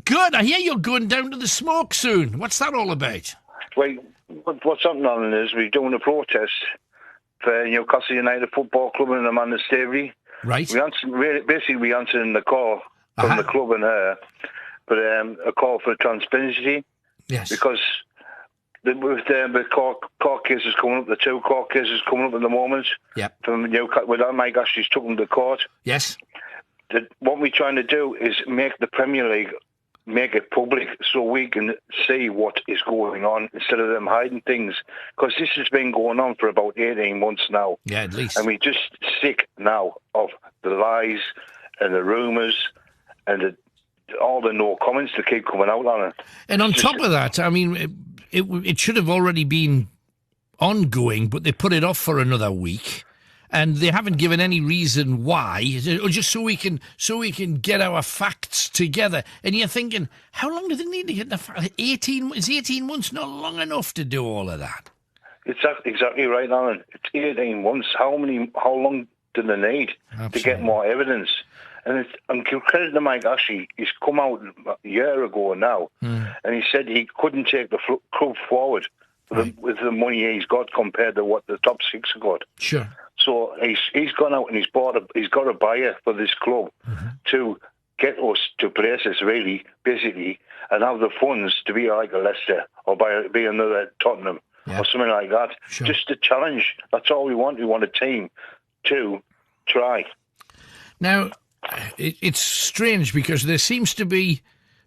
Good. I hear you're going down to the smoke soon. What's that all about? Well, what's happening on is we're doing a protest for Newcastle United Football Club and Amanda Staveley. Right. We answered in the call from the club and her, but a call for transparency. Yes. Because with the court cases coming up, the two court cases coming up at the moment. Yep. From Newcastle, without Mike Ashley's took them to court. Yes. What we're trying to do is make the Premier League make it public so we can see what is going on instead of them hiding things. Because this has been going on for about 18 months now. Yeah, at least. And we're just sick now of the lies and the rumours and all the no comments that keep coming out on it. And on top of that, I mean, it should have already been ongoing, but they put it off for another week. And they haven't given any reason why, or just so we can get our facts together. And you're thinking, how long do they need to get the facts? 18 months not long enough to do all of that? It's exactly right, Alan. It's 18 months. How long do they need to get more evidence? And credit to Mike Ashley, he's come out a year ago now, and he said he couldn't take the club forward with the money he's got compared to what the top six have got. Sure. So he's gone out and he's got a buyer for this club to get us to places, really, basically, and have the funds to be like a Leicester or be another Tottenham or something like that. Sure. Just a challenge. That's all we want. We want a team to try. Now, it's strange because there seems to be,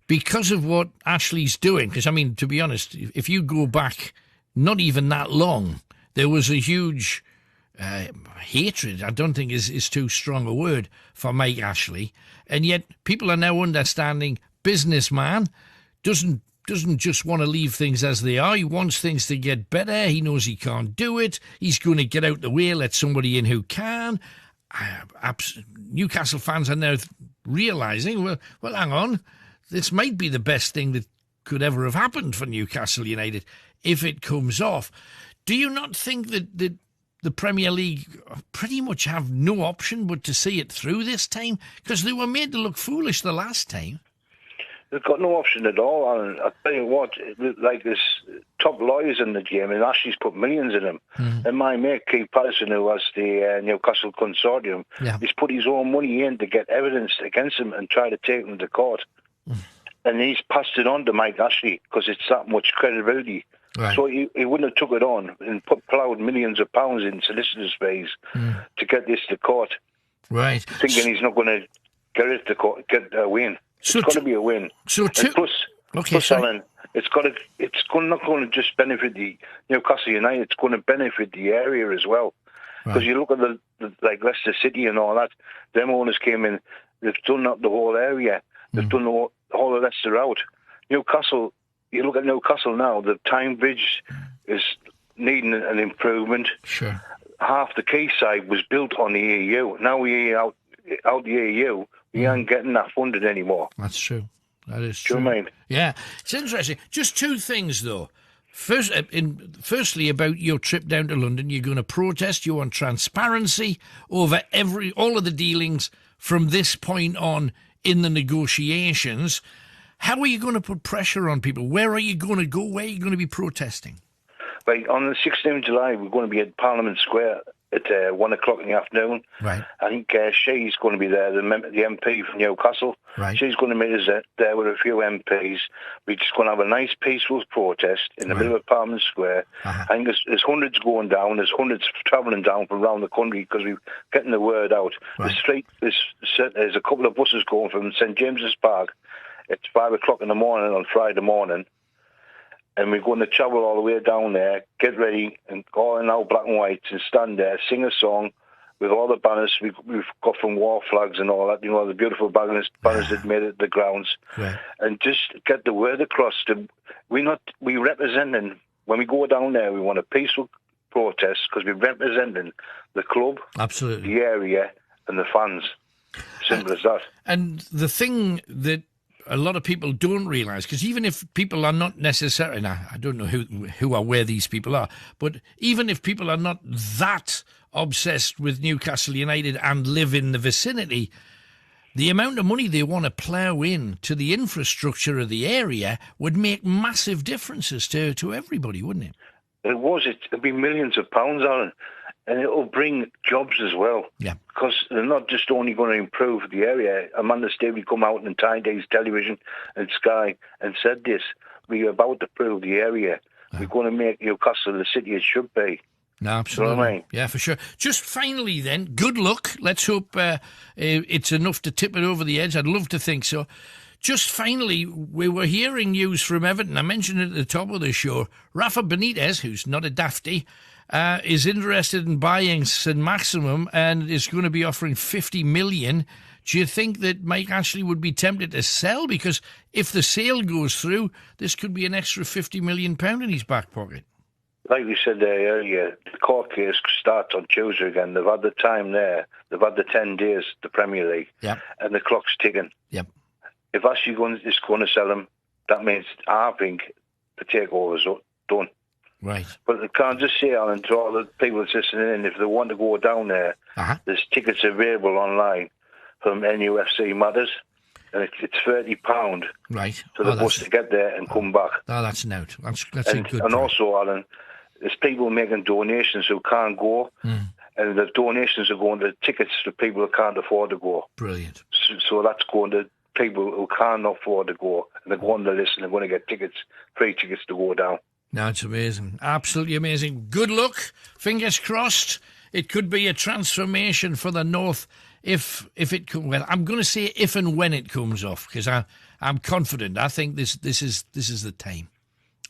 because of what Ashley's doing, because, I mean, to be honest, if you go back not even that long, there was a huge hatred, I don't think is too strong a word, for Mike Ashley, and yet people are now understanding businessman doesn't just want to leave things as they are. He wants things to get better. He knows he can't do it. He's going to get out the way, let somebody in who can. Newcastle fans are now realising, well, hang on, this might be the best thing that could ever have happened for Newcastle United if it comes off. Do you not think that the Premier League pretty much have no option but to see it through this time? Because they were made to look foolish the last time. They've got no option at all, and I tell you what, like this top lawyers in the game, and Ashley's put millions in them. And my mate Keith Patterson, who has the Newcastle Consortium, he's put his own money in to get evidence against him and try to take them to court. And he's passed it on to Mike Ashley because it's that much credibility. Right. So he wouldn't have took it on and ploughed millions of pounds in solicitors' fees to get this to court. Right. Thinking he's not going to get it to court, get a win. So it's got to be a win. So plus, Alan, it's not going to just benefit the Newcastle United. It's going to benefit the area as well. Because you look at the like Leicester City and all that. Them owners came in. They've done up the whole area. They've done the whole of Leicester out. Newcastle. You look at Newcastle now. The Tyne Bridge is needing an improvement. Sure. Half the quayside was built on the EU. Now we out the EU. We aren't getting that funded anymore. That's true. That is true. Do you know what I mean? Yeah. It's interesting. Just two things, though. Firstly, about your trip down to London, you're going to protest. You want transparency over all of the dealings from this point on in the negotiations. How are you going to put pressure on people? Where are you going to go? Where are you going to be protesting? Right, on the 16th of July, we're going to be at Parliament Square at 1 o'clock in the afternoon. Right. I think she's going to be there, the MP from Newcastle. Right. She's going to meet us there with a few MPs. We're just going to have a nice peaceful protest in the middle of Parliament Square. I think there's hundreds going down. There's hundreds travelling down from around the country because we're getting the word out. Right. There's a couple of buses going from St James's Park at 5 o'clock in the morning on Friday morning. And we're going to travel all the way down there, get ready, and go in our black and whites and stand there, sing a song with all the banners we've got from war flags and all that, the beautiful banners that made at the grounds. Right. And just get the word across. We representing, when we go down there, we want a peaceful protest because we're representing the club, absolutely, the area, and the fans. Simple as that. And the thing that a lot of people don't realise, because even if people are not necessarily, and I don't know who or where these people are, but even if people are not that obsessed with Newcastle United and live in the vicinity, The amount of money they want to plough in to the infrastructure of the area would make massive differences to everybody, wouldn't it? It'd be millions of pounds, Alan. And it'll bring jobs as well. Yeah. Because they're not just only going to improve the area. Amanda Staveley come out in Tiday's television and Sky and said this. We're about to improve the area. We're going to make Newcastle the city it should be. No, absolutely. You know what I mean? Yeah, for sure. Just finally then, good luck. Let's hope it's enough to tip it over the edge. I'd love to think so. Just finally, we were hearing news from Everton. I mentioned it at the top of the show. Rafa Benitez, who's not a dafty, is interested in buying St Maximum and is going to be offering 50 million. Do you think that Mike Ashley would be tempted to sell? Because if the sale goes through, this could be an extra £50 million in his back pocket. Like we said there earlier, the court case starts on Tuesday again. They've had the time there. They've had the 10 days, the Premier League. Yep. And the clock's ticking. Yep. If Ashley is going to sell them, that means I think the takeover's done. Right. But I can't just say, Alan, to all the people that's listening in, if they want to go down there, there's tickets available online from NUFC Matters, and it's £30 right. for the bus to get there and come back. Oh, that's an out. That's a good And also, Alan, there's people making donations who can't go, and the donations are going to tickets to people who can't afford to go. Brilliant. So that's going to people who can't afford to go, and they're going to listen, they're going to get tickets, free tickets to go down. No, it's amazing. Absolutely amazing. Good luck. Fingers crossed. It could be a transformation for the North if it comes. Well, I'm going to say if and when it comes off, because I'm confident. I think this is the time.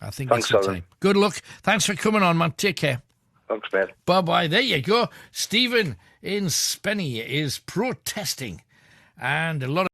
I think Thanks, it's the time. Good luck. Thanks for coming on, man. Take care. Thanks, man. Bye-bye. There you go. Stephen in Spenny is protesting, and a lot of